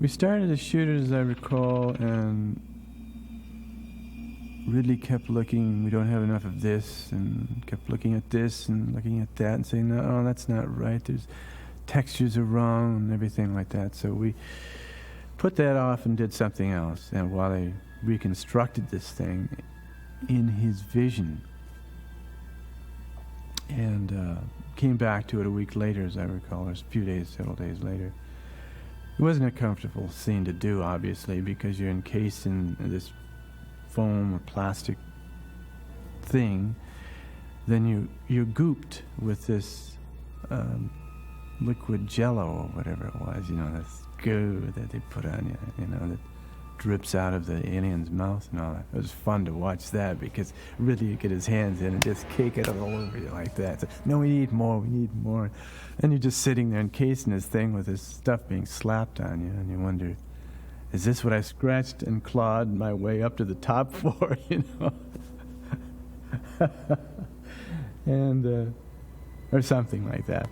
We started to shoot it, as I recall, and Ridley kept looking, we don't have enough of this, and kept looking at this and looking at that and saying, no, that's not right. There's textures are wrong and everything like that. So we put that off and did something else. And while I reconstructed this thing in his vision, and came back to it a week later, as I recall, or several days later. It wasn't a comfortable scene to do, obviously, because you're encased in this foam or plastic thing. Then you're gooped with this liquid jello or whatever it was, this goo that they put on you, that drips out of the alien's mouth and all that. It was fun to watch that because Ridley would get his hands in and just cake it all over you like that. So, no, we need more. And you're just sitting there encased in this thing with this stuff being slapped on you, and you wonder, is this what I scratched and clawed my way up to the top for, and or something like that.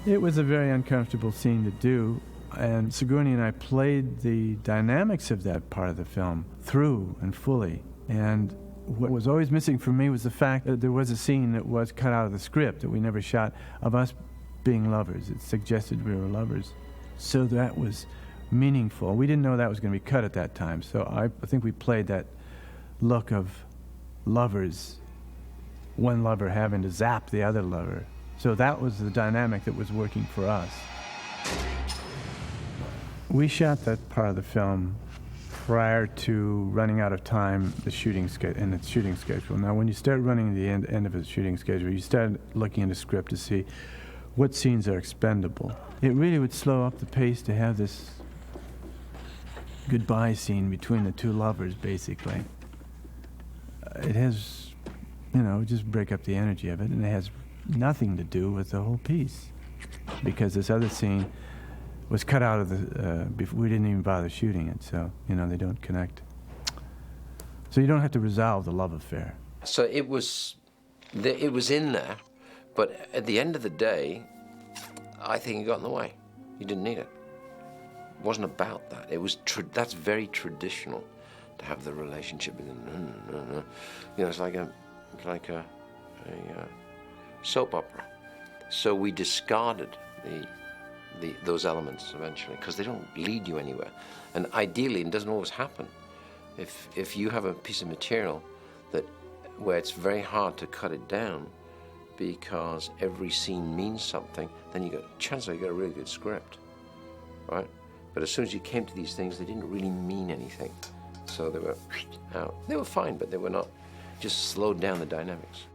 It was a very uncomfortable scene to do, and Sigourney and I played the dynamics of that part of the film through and fully. And what was always missing for me was the fact that there was a scene that was cut out of the script that we never shot of us being lovers. It suggested we were lovers. So that was meaningful. We didn't know that was going to be cut at that time, so I think we played that look of lovers, one lover having to zap the other lover. So that was the dynamic that was working for us. We shot that part of the film prior to running out of time in the shooting schedule. Now, when you start running the end of a shooting schedule, you start looking at the script to see what scenes are expendable. It really would slow up the pace to have this goodbye scene between the two lovers, basically. It has, just break up the energy of it, and it has nothing to do with the whole piece, because this other scene was cut out of the, we didn't even bother shooting it, so, they don't connect. So you don't have to resolve the love affair. So it was in there, but at the end of the day, I think it got in the way. You didn't need it. It wasn't about that. It was, that's very traditional, to have the relationship with them. It's like a soap opera. So we discarded those elements eventually, because they don't lead you anywhere. And ideally, it doesn't always happen. If you have a piece of material where it's very hard to cut it down because every scene means something, then you got a really good script, right? But as soon as you came to these things, they didn't really mean anything. So they were out. They were fine, but they were not, just slowed down the dynamics.